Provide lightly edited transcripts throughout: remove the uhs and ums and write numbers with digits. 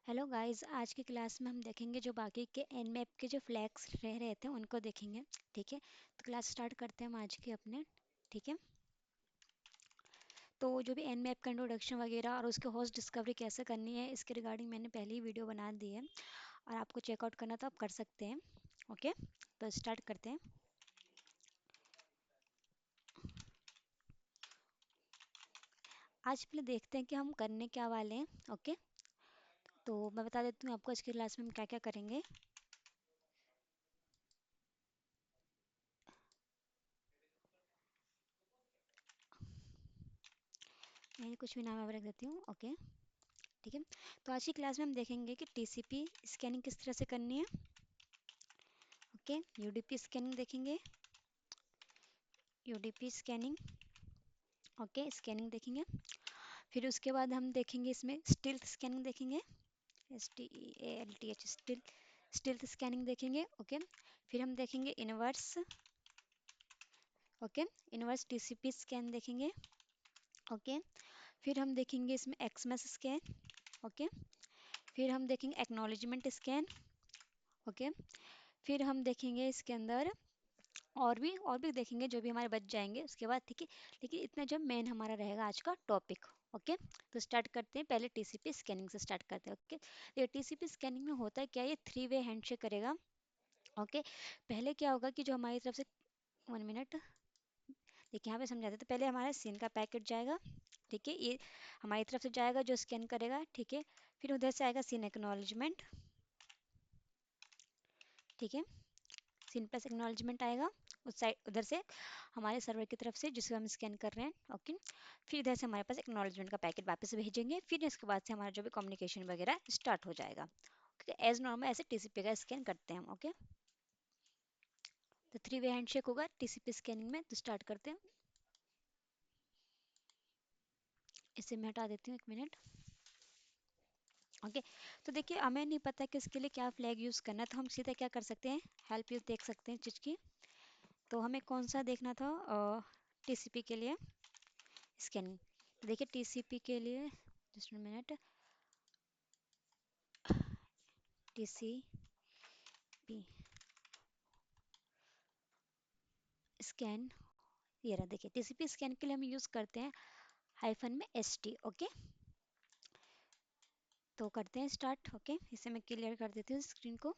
Hello guys, आज की class में हम देखेंगे जो बाकी के एन मैप के जो फ्लैग्स रह रहे थे उनको देखेंगे। ठीक है, तो क्लास स्टार्ट करते हैं हम आज की अपने। ठीक है, तो जो भी एन मैप का इंट्रोडक्शन वगैरह और उसके होस्ट डिस्कवरी कैसे करनी है इसके रिगार्डिंग मैंने पहले ही वीडियो बना दी है, और आपको चेकआउट करना तो आप कर सकते हैं। ओके, तो स्टार्ट करते हैं। आज पहले देखते हैं कि हम करने क्या वाले हैं। ओके, तो मैं बता देती हूँ आपको आज की क्लास में हम क्या क्या करेंगे। मैं कुछ भी नाम वगैरह रख देती हूँ। ओके, ठीक है। तो आज की क्लास में हम देखेंगे कि टीसीपी स्कैनिंग किस तरह से करनी है। ओके, यूडीपी स्कैनिंग देखेंगे। यूडीपी स्कैनिंग, ओके, स्कैनिंग देखेंगे। फिर उसके बाद हम देखेंगे इसमें स्टिल्थ स्कैनिंग देखेंगे। STEALTH, स्टिल्थ स्कैनिंग देखेंगे। ओके, फिर हम देखेंगे inverse. Okay, inverse TCP scan देखेंगे। ओके, फिर हम देखेंगे इसमें एक्समस स्कैन। ओके, फिर हम देखेंगे एक्नॉलेजमेंट स्कैन। ओके, फिर हम देखेंगे इसके अंदर और भी देखेंगे जो भी हमारे बच जाएंगे उसके बाद। ठीक है, लेकिन इतना जो मेन हमारा रहेगा आज का टॉपिक। ओके, तो स्टार्ट करते हैं, पहले टीसीपी स्कैनिंग से स्टार्ट करते हैं। ओके, ये टीसीपी स्कैनिंग में होता है क्या, ये 3 वे हैंडशेक करेगा। ओके, पहले क्या होगा कि जो हमारी तरफ से 1 मिनट, देखिए यहाँ पे समझा देते, पहले हमारा सीन का पैकेट जाएगा। ठीक है, ये हमारी तरफ से जाएगा जो स्कैन करेगा। ठीक है, फिर उधर से आएगा सीन एक्नॉलेजमेंट। ठीक है, सीन प्लस एक्नॉलेजमेंट आएगा उस साइड उधर से हमारे सर्वर की तरफ से जिसको हम स्कैन कर रहे हैं। ओके, फिर इधर से हमारे पास एक्नॉलेजमेंट का पैकेट वापस भेजेंगे, फिर इसके बाद से हमारा जो भी कम्युनिकेशन वगैरह स्टार्ट हो जाएगा। ओके, एज नॉर्मल ऐसे टीसीपी का स्कैन करते हैं हम। ओके, तो 3 वे हैंडशेक होगा टीसीपी स्कैनिंग में, तो स्टार्ट करते हैं। इसे मैं हटा देती हूँ, 1 मिनट। ओके, तो देखिए हमें नहीं पता कि इसके लिए क्या फ्लैग यूज़ करना है, तो हम सीधा क्या कर सकते हैं, हेल्प यूज देख सकते हैं चीज़ की। तो हमें कौन सा देखना था, टीसीपी के लिए स्कैनिंग। देखिए टीसीपी के लिए, जस्ट मिनट, टीसीपी स्कैन, ये रहा। देखिए टीसीपी स्कैन के लिए हम यूज़ करते हैं हाइफन में ST। ओके, तो करते हैं स्टार्ट। ओके, इसे मैं क्लियर कर देती हूँ स्क्रीन को।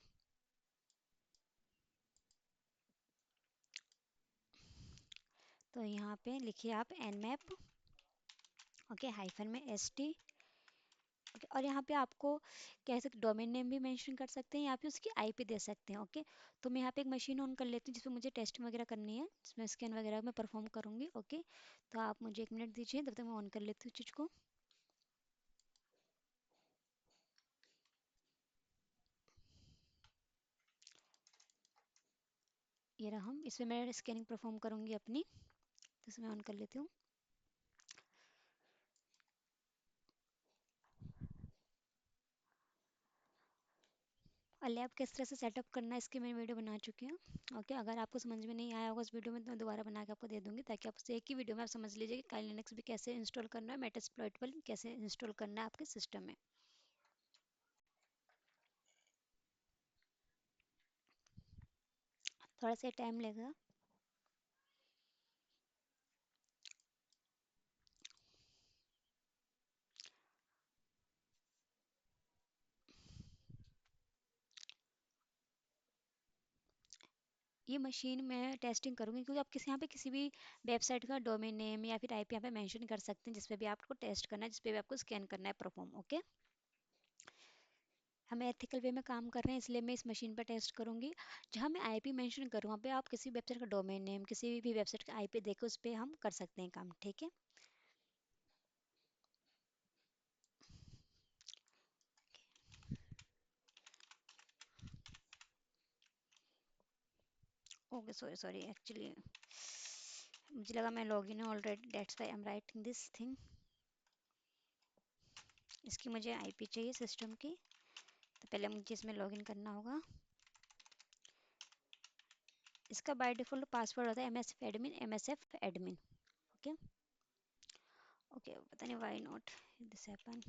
तो यहाँ पे लिखिए आप nmap। ओके, हाइफन में ST। ओके, और यहाँ पे आपको कह सकते डोमेन नेम भी मेंशन कर सकते हैं, या फिर उसकी IP दे सकते हैं। ओके, तो मैं यहाँ पे एक मशीन ऑन कर लेती हूँ जिसपे मुझे टेस्ट वगैरह करनी है, जिसमें स्कैन वगैरह मैं परफॉर्म करूँगी। ओके, तो आप मुझे 1 मिनट दीजिए, तब तक मैं ऑन कर लेती हूँ चीज़ को। ये रहा, हम इसमें मैं स्कैनिंग परफॉर्म करूँगी अपनी, तो इसमें ऑन कर लेती हूँ। और लैब किस तरह से सेटअप करना है इसकी मैं वीडियो बना चुकी हूँ। ओके, अगर आपको समझ में नहीं आया होगा उस वीडियो में तो मैं दोबारा बना के आपको दे दूँगी, ताकि आप उसे एक ही वीडियो में आप समझ लीजिए कि काइल लिनक्स भी कैसे इंस्टॉल करना है, मेटास्प्लॉइट भी कैसे इंस्टॉल करना है आपके सिस्टम में। थोड़ा सा टाइम लगेगा। ये मशीन मैं टेस्टिंग करूँगी, क्योंकि आप किसी यहाँ पे किसी भी वेबसाइट का डोमेन नेम या फिर IP यहाँ पे मेंशन कर सकते हैं, जिस पे भी आपको टेस्ट करना है, जिस पे भी आपको स्कैन करना है परफॉर्म। ओके, हम एथिकल वे में काम कर रहे हैं, इसलिए मैं इस मशीन पर टेस्ट करूँगी। जहाँ मैं IP मेंशन करूँ वहाँ पे आप किसी वेबसाइट का डोमेन नेम, किसी भी वेबसाइट का IP देकर उस पर हम कर सकते हैं काम। ठीक है, ओके, सॉरी सॉरी, एक्चुअली मुझे लगा मैं लॉगिन हूँ already, that's why I am writing this thing. इसकी मुझे IP चाहिए सिस्टम की, तो पहले मुझे इसमें लॉगिन करना होगा। इसका बाय डिफ़ॉल्ट पासवर्ड होता है MSF एडमिन। ओके, ओके, पता नहीं why not this happen.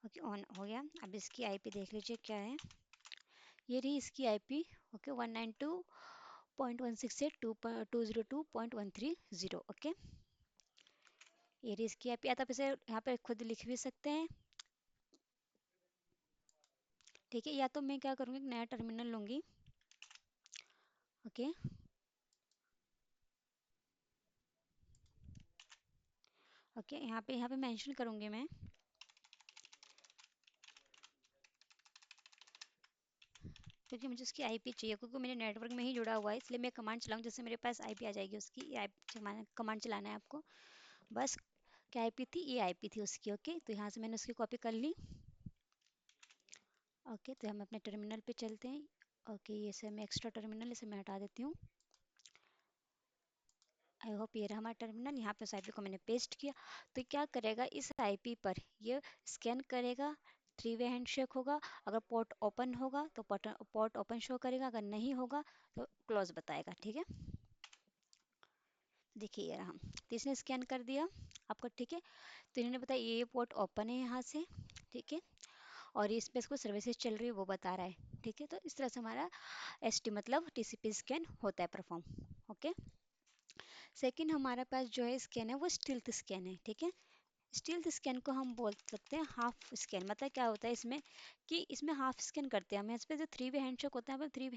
Okay, on हो गया। अब इसकी आईपी देख लीजिए क्या है। ये रही इसकी आईपी। ओके, 192.16 से 202.130। ओके, ये रही इसकी आईपी। या तो आप इसे यहाँ पे खुद लिख भी सकते हैं, ठीक है। या तो मैं क्या करूँगी, एक नया टर्मिनल लूँगी। ओके, ओके, यहाँ पे मेंशन करूँगी मैं, क्योंकि मुझे उसकी आईपी चाहिए, क्योंकि मेरे नेटवर्क में ही जुड़ा हुआ है, इसलिए मैं कमांड चलाऊँ जिससे मेरे पास आईपी आ जाएगी उसकी। ये कमांड चलाना है आपको बस। क्या आईपी थी, ये आईपी थी उसकी। ओके, तो यहाँ से मैंने उसकी कॉपी कर ली। ओके, तो हम अपने टर्मिनल पे चलते हैं। ओके, ये सर मैं एक्स्ट्रा टर्मिनल इसे मैं हटा देती हूँ। आई होप ये रहा हमारा टर्मिनल। यहाँ पे उस आईपी को मैंने पेस्ट किया। तो क्या करेगा, इस आईपी पर ये स्कैन करेगा, थ्री वे हैंडशेक होगा। अगर पोर्ट ओपन होगा तो पोर्ट ओपन शो करेगा, अगर नहीं होगा तो क्लोज बताएगा, ठीक है। देखिए ये रहा, तो इसने स्कैन कर दिया आपको, ठीक है। तो इन्होंने बताया ये पोर्ट ओपन है यहाँ से, ठीक है। और इस पे इसको सर्विसेज चल रही है वो बता रहा है, ठीक है। तो इस तरह से हमारा एसटी मतलब टीसीपी स्कैन होता है परफॉर्म। ओके, सेकंड हमारे पास जो है स्कैन है वो स्टिल्थ स्कैन है, ठीक है। स्टिल्थ स्कैन को हम बोल सकते हैं हाफ स्कैन। मतलब क्या होता है इसमें, कि इसमें हाफ स्कैन करते हैं हम। इस पे जो थ्री वे हैंडशेक होता है, हम थ्री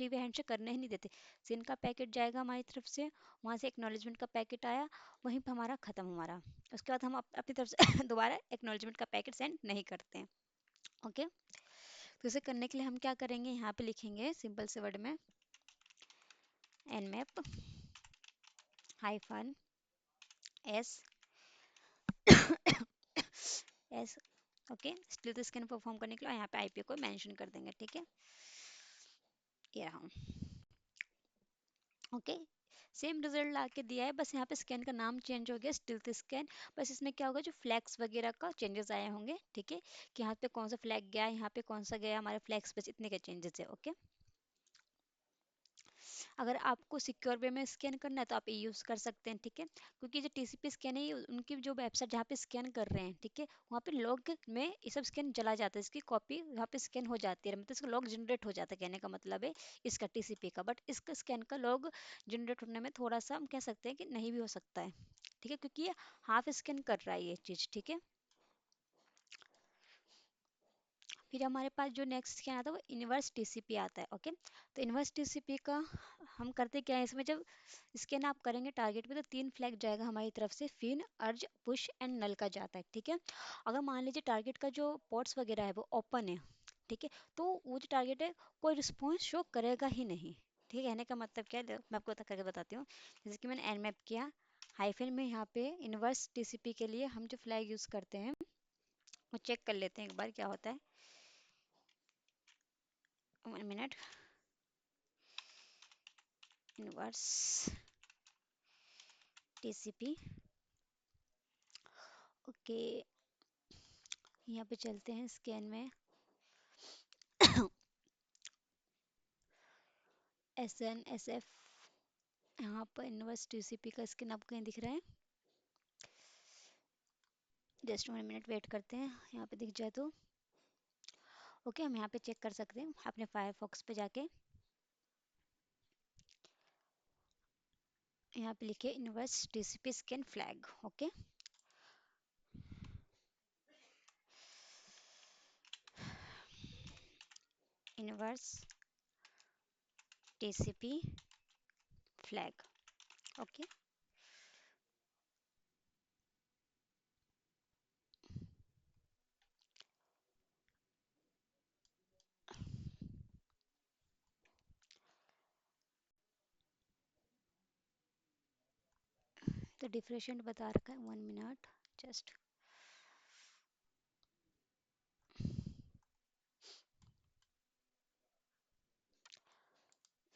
वे हैंडशेक करने ही नहीं देते। सिन का पैकेट जाएगा हमारी तरफ से, वहाँ से एक्नॉलेजमेंट का पैकेट आया, वहीं पर हमारा खत्म हमारा। उसके बाद हम अपनी तरफ से दोबारा एक्नॉलेजमेंट का पैकेट सेंड नहीं करते हैं। ओके, तो इसे करने के लिए हम क्या करेंगे, यहाँ पे लिखेंगे सिंपल से वर्ड में nmap hyphen S S. Okay, still scan perform करने के लिए यहाँ पे आईपी को मेंशन कर देंगे, ठीक है। ये रहा। ओके, सेम रिजल्ट ला के दिया है, बस यहाँ पे स्कैन का नाम चेंज हो गया स्टिल्थ स्कैन। बस इसमें क्या होगा, जो फ्लैग्स वगैरह का चेंजेस आए होंगे, ठीक है। कि यहाँ पे कौन सा फ्लैग गया, यहाँ पे कौन सा गया, हमारे फ्लैग्स बस इतने के चेंजेस है। ओके, अगर आपको सिक्योर वे में स्कैन करना है तो आप ये यूज़ कर सकते हैं, ठीक है। क्योंकि जो टीसीपी स्कैन है ये उनकी जो वेबसाइट जहाँ पे स्कैन कर रहे हैं, ठीक है, वहाँ पे लॉग में ये सब स्कैन चला जाता है, इसकी कॉपी यहाँ पे स्कैन हो जाती है, मतलब इसका लॉग जनरेट हो जाता है, कहने का मतलब है इसका टीसीपी का। बट इसका स्कैन का लॉग जनरेट होने में थोड़ा सा हम कह सकते हैं कि नहीं भी हो सकता है, ठीक है, क्योंकि ये हाफ स्कैन कर रहा है ये चीज़, ठीक है। फिर हमारे पास जो नेक्स्ट क्या आता है वो इनवर्स टीसीपी आता है। ओके, तो इनवर्स टीसीपी का हम करते क्या है, इसमें जब स्कैन आप करेंगे टारगेट पे तो तीन फ्लैग जाएगा हमारी तरफ से, फिन अर्ज पुश एंड नल का जाता है, ठीक है। अगर मान लीजिए टारगेट का जो पोर्ट्स वगैरह है वो ओपन है, ठीक है, तो वो जो टारगेट है कोई रिस्पॉन्स शो करेगा ही नहीं, ठीक है। कहने का मतलब क्या है, मैं आपको करके बताती हूँ। जैसे कि मैंने एनमैप किया हाइफन में, यहाँ पे इनवर्स टीसीपी के लिए हम जो फ्लैग यूज़ करते हैं वो चेक कर लेते हैं एक बार क्या होता है। 1 मिनट, इनवर्स टीसीपी। ओके, यहाँ पे चलते हैं स्कैन में एस एन एस एफ। यहाँ पर इनवर्स टीसीपी का स्कैन आपको कहीं दिख रहा है, जस्ट 1 मिनट वेट करते हैं, यहाँ पे दिख जाए तो। ओके, हम यहाँ पे चेक कर सकते हैं अपने फायरफॉक्स पे जाके। यहाँ पे लिखे inverse TCP scan flag. Okay, inverse TCP flag. Okay, तो डिफरेंशिएट बता रखा है, 1 minute just.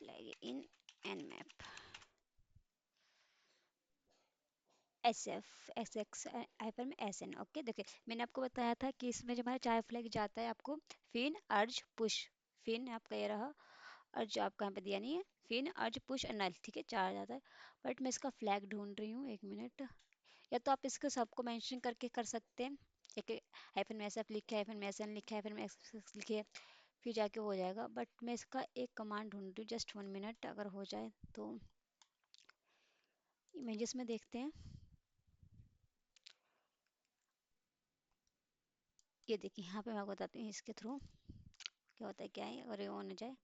Flag in nmap S F S x hyper में एस एन। ओके, देखिए मैंने आपको बताया था कि इसमें जो हमारा चार फ्लैग जाता है आपको, फिन अर्ज पुश। फिन आपका ये रहा, अर्ज आपका यहाँ पे दिया नहीं है, फिन अर्ज पुश नल, ठीक है, चार जाता है। बट मैं इसका फ्लैग ढूंढ रही हूँ, 1 मिनट। या तो आप इसको सबको मेंशन करके कर सकते हैं, एक हाइफन में एसएफ लिखे, हाइफन में एसएन लिखे, हाइफन में एक्स लिखे, फिर जाके हो जाएगा। बट मैं इसका एक कमांड ढूंढ रही हूँ, जस्ट 1 मिनट, अगर हो जाए तो। इमेजेस में देखते हैं। ये देखिए यहाँ पे मैं आपको बताती हूँ इसके थ्रू क्या होता है, क्या है अगर ये ऑन हो जाए।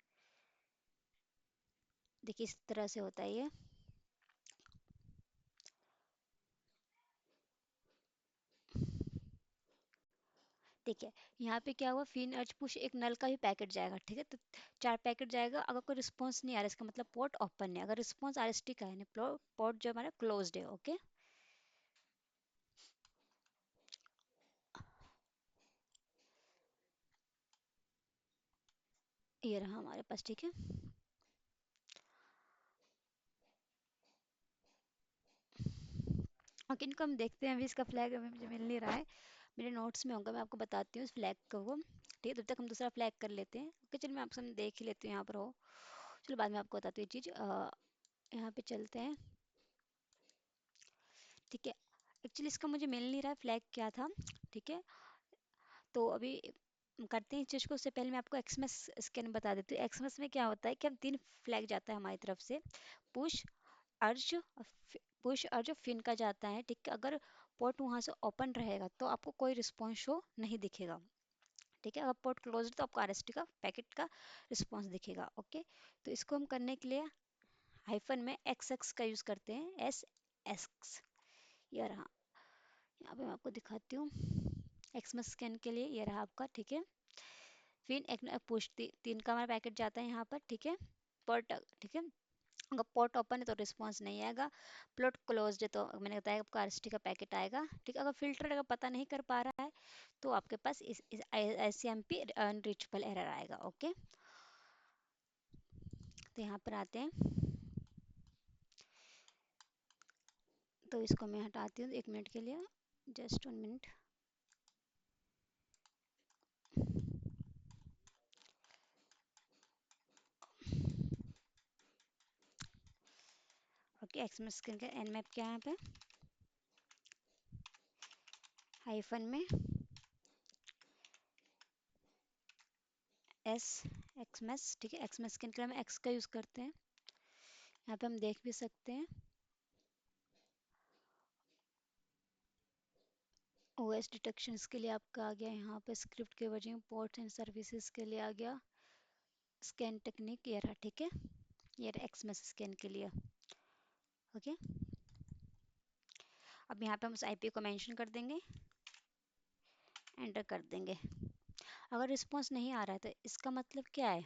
देखिए इस तरह से होता है ये। ठीक है, यहाँ पे क्या हुआ, फिन अर्ज पुश एक नल का भी पैकेट जाएगा, ठीक है। तो 4 पैकेट जाएगा, अगर कोई रिस्पॉन्स नहीं आ रहा, इसका मतलब पोर्ट ओपन है। अगर रिस्पॉन्स आरएसटी का है, पोर्ट जो हमारा क्लोज्ड है। ओके, ये रहा हमारे पास, ठीक है। ओके, इनको हम देखते हैं। अभी इसका फ्लैग अभी मुझे मिल नहीं रहा है, मेरे नोट्स में होगा, मैं आपको बताती हूँ इस फ्लैग को। ठीक है, तब तक हम दूसरा फ्लैग कर लेते हैं। ओके, चलिए मैं आपसे देख ही लेती हूँ यहाँ पर हो। चलो बाद में आपको बताती हूँ ये चीज़। यहाँ पे चलते हैं, ठीक है। एक्चुअली इसका मुझे मिल नहीं रहा है फ्लैग क्या था, ठीक है। तो अभी करते हैं इस चीज़ को। उससे पहले मैं आपको एक्सएमएस स्कैन बता देती हूँ। एक्सएमएस में क्या होता है कि हम 3 फ्लैग जाता है हमारी तरफ से, पुश, अर्ज, पुश अर्ज फिन का जाता है, ठीक है। अगर पोर्ट वहाँ से ओपन रहेगा तो आपको कोई रिस्पॉन्स शो नहीं दिखेगा, ठीक है। अगर पोर्ट क्लोज है तो आपको आरएसटी का पैकेट का रिस्पॉन्स दिखेगा। ओके, तो इसको हम करने के लिए हाइफन में एक्स एक्स का यूज़ करते हैं, एस एक्स। ये रहा, यहाँ पे मैं आपको दिखाती हूँ एक्समस स्कैन के लिए। ये रहा आपका, ठीक है। फिर एक पुश 3 का हमारा पैकेट जाता है यहाँ पर, ठीक है। पोर्ट, ठीक है। अगर पोर्ट ओपन है तो रिस्पॉन्स नहीं आएगा, पोर्ट क्लोज्ड है तो मैंने बताया आपको आरएसटी का पैकेट आएगा, ठीक है। अगर फिल्टर अगर पता नहीं कर पा रहा है तो आपके पास इस ICMP अनरीचेबल एरर आएगा। ओके, तो यहाँ पर आते हैं। तो इसको मैं हटाती हूँ 1 मिनट के लिए, just 1 minute. Okay, Xmas screen का एन मैप क्या है यहाँ पे, हाइफन में एस एक्समस, ठीक है। एक्समस स्क्रीन के लिए हम एक्स का यूज़ करते हैं। यहाँ पे हम देख भी सकते हैं ओएस डिटेक्शंस के लिए आपका आ गया, यहाँ पे स्क्रिप्ट के वर्जन, पोर्ट्स एंड सर्विसेज के लिए आ गया स्कैन टेक्निक, ये रहा, ठीक है। ये रहा एक्समस स्कैन के लिए। ओके, अब यहाँ पे हम उस आईपी को मेंशन कर देंगे, एंटर कर देंगे। अगर रिस्पॉन्स नहीं आ रहा है तो इसका मतलब क्या है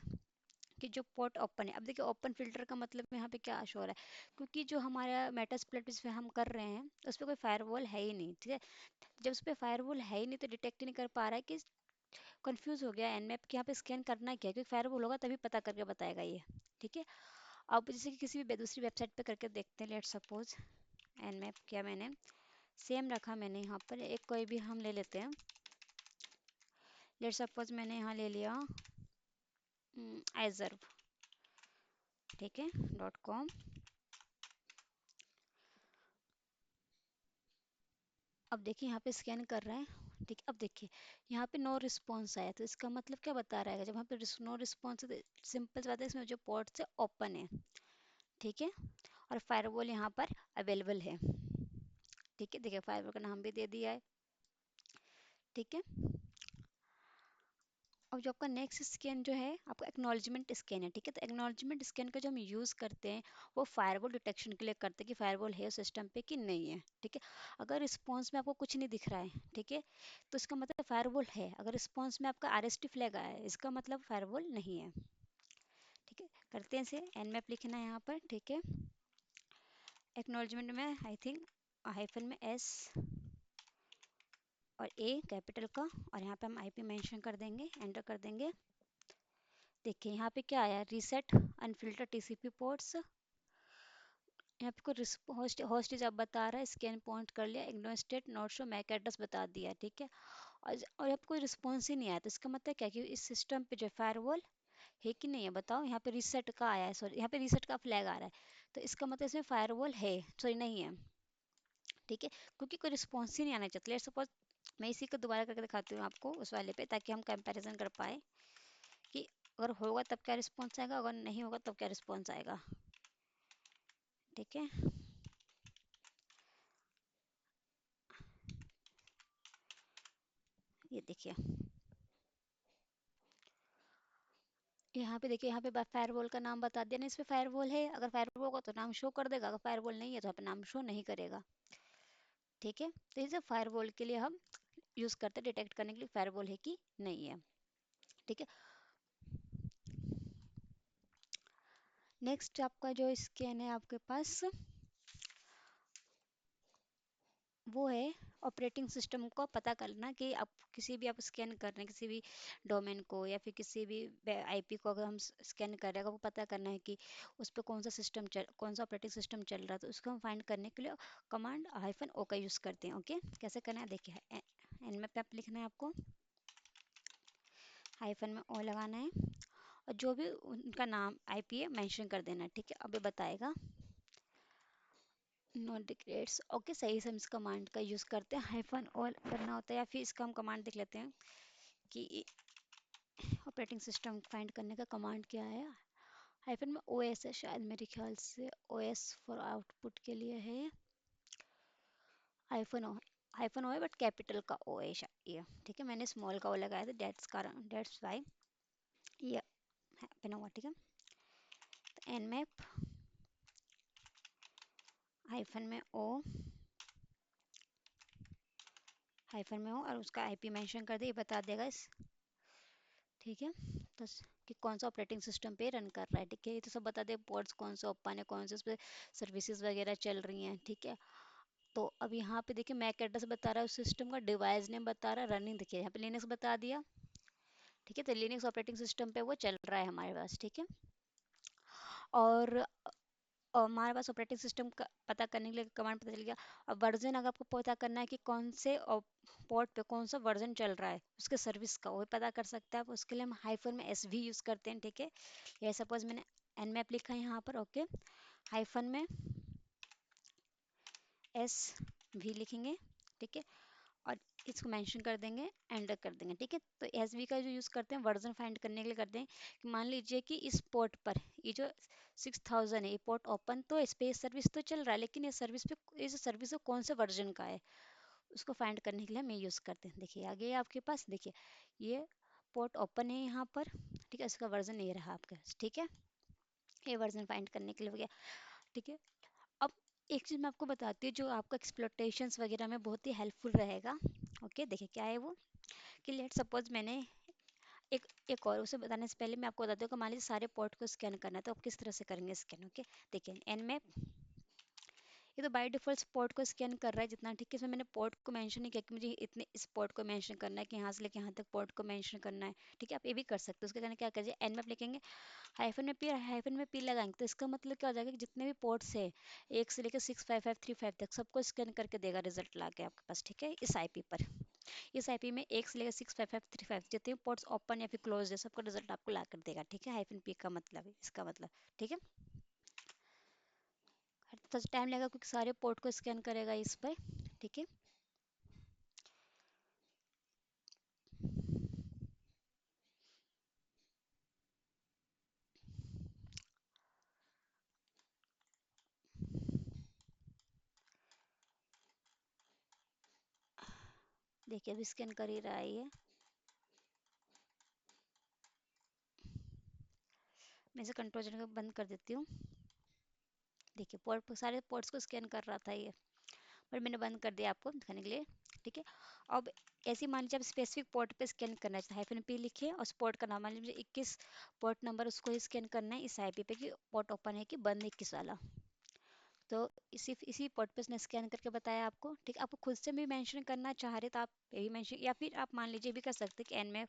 कि जो पोर्ट ओपन है। अब देखिए ओपन फिल्टर का मतलब यहाँ पे क्या शो हो रहा है, क्योंकि जो हमारा मेटा स्प्लिट जिस पे हम कर रहे हैं उस पर कोई फायरवॉल है ही नहीं, ठीक है। जब उस पर फायरवॉल है ही नहीं तो डिटेक्ट ही नहीं कर पा रहा है, कि कंफ्यूज हो गया एनमैप कि यहाँ पे स्कैन करना क्या है, क्योंकि फायरवॉल होगा तभी पता करके बताएगा ये, ठीक है। अब जैसे कि किसी भी दूसरी वेबसाइट पे करके देखते हैं, लेट सपोज एनमैप किया मैंने, सेम रखा मैंने यहाँ पर, एक कोई भी हम ले लेते हैं। लेट सपोज मैंने यहाँ ले लिया एजर्व, ठीक है, .com। अब देखिए यहाँ पे स्कैन कर रहे हैं, ठीक है। अब देखिए यहाँ पे नो रिस्पॉन्स आया, तो इसका मतलब क्या बता रहा है, जब यहाँ पे नो रिस्पॉन्स है तो सिंपल सी बात है, इसमें जो पोर्ट से ओपन है, ठीक है। और फायरवॉल यहाँ पर अवेलेबल है, ठीक है। देखिए फायरवॉल का नाम भी दे दिया है, ठीक है। और जो आपका नेक्स्ट स्कैन जो है आपका एक्नॉलेजमेंट स्कैन है, ठीक है। तो एक्नॉलेजमेंट स्कैन का जो हम यूज़ करते हैं वो फायरवॉल डिटेक्शन के लिए करते हैं कि फायरवॉल है सिस्टम पे कि नहीं है, ठीक है। अगर रिस्पॉन्स में आपको कुछ नहीं दिख रहा है, ठीक है, तो इसका मतलब फायरवॉल है। अगर रिस्पॉन्स में आपका आरएसटी फ्लैग आया है, इसका मतलब फायरवॉल नहीं है, ठीक है। करते हैं इसे, एनमैप लिखना है यहाँ पर, ठीक है। एक्नॉलेजमेंट में आई थिंक हाइफन में एस और ए कैपिटल का, और यहाँ पे हम आईपी मेंशन कर देंगे, एंटर कर देंगे। देखिए यहाँ पे क्या आया, रीसेट अनफिल्टर टीसीपी पोर्ट्स। यहाँ पे कोई होस्ट होस्ट जब बता रहा है, स्कैन पॉइंट कर लिया, ignore state not show MAC address बता दिया, ठीक है। और यहाँ पे कोई रिस्पॉन्स ही नहीं आया, तो इसका मतलब क्या कि इस सिस्टम पे जो फायरवॉल है कि नहीं है, बताओ। यहाँ पे रीसेट का आया है, सॉरी यहाँ पे रीसेट का फ्लैग आ रहा है, तो इसका मतलब इसमें फायरवॉल है, सॉरी नहीं है, ठीक है। क्योंकि कोई रिस्पॉन्स ही नहीं आना चाहिए। लेट्स सपोज मैं इसी को दोबारा करके दिखाती हूँ आपको उस वाले पे, ताकि हम कंपैरिजन कर पाए कि अगर होगा तब क्या रिस्पॉन्स आएगा, अगर नहीं होगा तब क्या रिस्पॉन्स आएगा। ठीक है, ये देखिए यहाँ पे देखिए, यहाँ पे फायरवॉल का नाम बता दिया ना, इसमें फायरवॉल है, अगर फायरवॉल होगा तो नाम शो कर देगा, अगर फायरवॉल नहीं है तो यहाँ पे नाम शो नहीं करेगा। ठीक है, तो इसे फायरवॉल के लिए हम यूज करते हैं, डिटेक्ट करने के लिए फायरवॉल है कि नहीं है। ठीक है, नेक्स्ट आपका जो स्कैन है आपके पास, वो है ऑपरेटिंग सिस्टम को पता करना कि आप किसी भी आप स्कैन कर रहे हैं किसी भी डोमेन को या फिर किसी भी आईपी को, अगर हम स्कैन कर रहे हैं, वो पता करना है कि उस पर कौन सा सिस्टम चल, कौन सा ऑपरेटिंग सिस्टम चल रहा है, तो उसको हम फाइंड करने के लिए कमांड -o का यूज़ करते हैं। ओके, कैसे करना है देखिए, एन में पे आप लिखना है आपको, -o लगाना है, और जो भी उनका नाम आईपी है मेंशन कर देना है। ठीक है, अब ये बताएगा नॉट डिक्लेयर्स। ओके, सही से हम इस कमांड का यूज़ करते हैं, -o करना होता है, या फिर इसका हम कमांड देख लेते हैं कि ऑपरेटिंग सिस्टम फाइंड करने का कमांड क्या है। हाइफन में ओएस है शायद, मेरे ख्याल से ओएस फॉर आउटपुट के लिए है, हाइफन ओ, हाइफन ओ है बट कैपिटल का ओ है शायद ये। ठीक है, मैंने स्मॉल का ओ लगाया था, डेट्स कारण, डेट्स वाई ये हाइफन हुआ। ठीक है, तो एन मैप हाइफन में ओ, हाइफन में हो और उसका आईपी मेंशन कर दे, ये बता देगा इस। ठीक है, तो कि कौन सा ऑपरेटिंग सिस्टम पे रन कर रहा है। ठीक है, ये तो सब बता दे, पोर्ट्स कौन सा ओपन है, कौन से उस पर सर्विसेज वगैरह चल रही हैं। ठीक है, तो अब यहाँ पे देखिए मैक एड्रेस बता रहा है उस सिस्टम का, डिवाइस नेम बता रहा है, रनिंग देखिए यहाँ पे लिनक्स बता दिया। ठीक है, तो लिनक्स ऑपरेटिंग सिस्टम पे वो चल रहा है हमारे पास। ठीक है, और हमारे पास ऑपरेटिंग सिस्टम का पता करने के लिए कमांड पता चल गया। अब वर्जन अगर आपको पता करना है कि कौन से पोर्ट पे कौन सा वर्जन चल रहा है उसके सर्विस का, वो पता कर सकते हैं आप। उसके लिए हम हाइफन में एस भी यूज़ करते हैं। ठीक है, ये सपोज मैंने एन मैप लिखा है यहाँ पर, ओके, हाइफन में एस भी लिखेंगे। ठीक है, और इसको मेंशन कर देंगे, एंटर कर देंगे। ठीक है, तो एस वी का जो यूज़ करते हैं वर्जन फाइंड करने के लिए करते हैं कि मान लीजिए कि इस पोर्ट पर ये जो 6000 है, ये पोर्ट ओपन तो स्पेस सर्विस तो चल रहा है, लेकिन ये सर्विस पे, इस सर्विस को कौन से वर्जन का है उसको फाइंड करने के लिए हम ये यूज़ करते हैं। देखिए आगे आपके पास देखिए ये पोर्ट ओपन है यहाँ पर। ठीक है, इसका वर्जन ये रहा आपके पास। ठीक है, ये वर्जन फाइंड करने के लिए हो गया। ठीक है, अब एक चीज़ मैं आपको बताती हूँ जो आपको एक्सप्लोटेशंस वगैरह में बहुत ही हेल्पफुल रहेगा। ओके, देखिए क्या है वो, कि लेट सपोज मैंने एक और उसे बताने से पहले मैं आपको बता दूँ कि मान लीजिए सारे पोर्ट को स्कैन करना है, तो आप किस तरह से करेंगे स्कैन। ओके, देखिए एन मैप, ये तो बाय डिफॉल्ट पोर्ट को स्कैन कर रहा है जितना। ठीक है, इसमें मैंने पोर्ट को मेंशन नहीं किया कि मुझे इतने इस पोर्ट को मेंशन करना है, कि यहाँ से लेके यहाँ तक पोर्ट को मेंशन करना है। ठीक है, आप ये भी कर सकते हो। उसके करने क्या करिए, एन मैप लिखेंगे, हाइफन में पी, हाइफन में पी लगाएंगे, तो इसका मतलब क्या हो जाएगा कि जितने भी पोर्ट्स है 1 से लेकर 65535 तक सबको स्कैन करके देगा रिजल्ट ला के आपके पास। ठीक है, इस आईपी पर, इस आईपी में 1 से लेकर 65535 जितने भी पोर्ट्स ओपन या फिर क्लोज है सबका रिजल्ट आपको ला कर देगा। ठीक है, हाइफन पी का मतलब है, इसका मतलब। ठीक है, थोड़ा टाइम लगेगा क्योंकि सारे पोर्ट को स्कैन करेगा इस पर। ठीक है, देखिए अभी स्कैन कर ही रहा है ये। मैं इसे कंट्रोल जन बंद कर देती हूँ। देखिए पोर्ट, सारे पोर्ट्स को स्कैन कर रहा था ये, पर मैंने बंद कर दिया आपको दिखाने के लिए। ठीक है, अब ऐसे मान लीजिए आप स्पेसिफिक पोर्ट पे स्कैन करना चाहते हैं, हाइफन पी लिखिए और उस पोर्ट का नाम मान लीजिए 21 पोर्ट नंबर, उसको ही स्कैन करना है इस आईपी पे कि पोर्ट ओपन है कि बंद 21 वाला। तो इसी पोर्ट पे उसने स्कैन करके बताया आपको। ठीक है, आपको खुद से भी मेंशन करना चाह रहे तो आप ये भी मेंशन, या फिर आप मान लीजिए भी कर सकते हैं कि एन में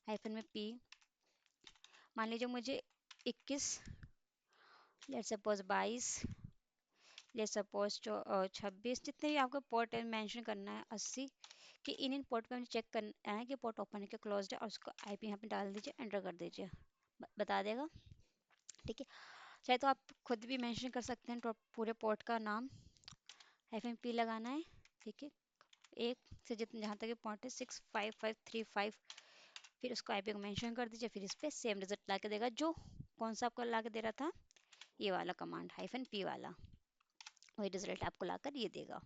हाइफन में पी, मान लीजिए मुझे 21, लेट्स सपोज 22, लेट्स सपोज 26, जितने भी आपको पोर्ट मेंशन करना है 80, कि इन पोर्ट पे मुझे चेक करना है कि पोर्ट ओपन है कि क्लोज्ड है, और उसको आईपी यहाँ पे डाल दीजिए, एंटर कर दीजिए, बता देगा। ठीक है, चाहे तो आप खुद भी मेंशन कर सकते हैं पूरे पोर्ट का नाम, हाइफन पी लगाना है। ठीक है, एक से जितने जहाँ तक पॉइंट है 65535, फिर उसको आईपी को मेंशन कर दीजिए, फिर इस पे सेम रिजल्ट ला के देगा जो कौन सा आपको ला के दे रहा था, ये वाला कमांड -p वाला, वही रिजल्ट आपको लाकर ये देगा।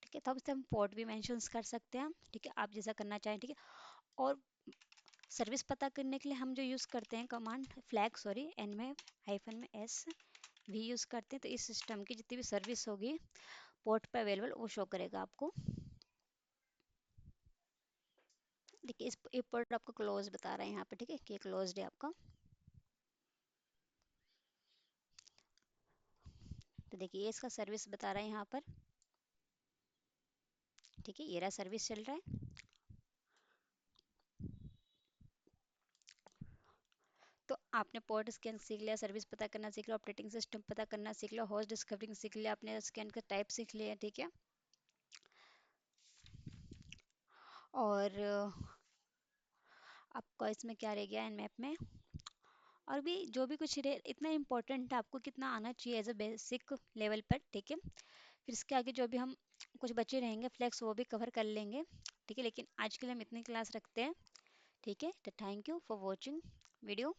ठीक है, तो अब इसे हम पोर्ट भी मेंशन कर सकते हैं, ठीक है, आप जैसा करना चाहें, ठीक है। और सर्विस पता करने के लिए हम जो यूज़ करते हैं कमांड फ्लैग, सॉरी एन में हाइफन में एस भी यूज़ करते हैं, तो इस सिस्टम की जितनी भी सर्विस होगी पोर्ट पर अवेलेबल वो शो करेगा आपको। देखिए इस ये पोर्ट आपको क्लोज बता रहा है यहाँ पे, ठीक है, कि क्लोज्ड है आपका। तो देखिए ये इसका सर्विस बता रहा है यहाँ पर, ठीक है, ये रहा सर्विस चल रहा है। तो आपने पोर्ट स्कैन सीख लिया, सर्विस पता करना सीख लिया, ऑपरेटिंग सिस्टम पता करना सीख लिया, होस्ट डिस्कवरिंग सीख लिया, आपने स्कैन का टाइप सीख लिया, ठीक है। और आपका इसमें क्या रह गया मैप में, और भी जो भी कुछ इतना इम्पोर्टेंट है आपको कितना आना चाहिए एज अ बेसिक लेवल पर, ठीक है। फिर इसके आगे जो भी हम कुछ बचे रहेंगे फ्लैक्स वो भी कवर कर लेंगे, ठीक है, लेकिन आज के लिए हम इतनी क्लास रखते हैं, ठीक है। तो thank you for watching video.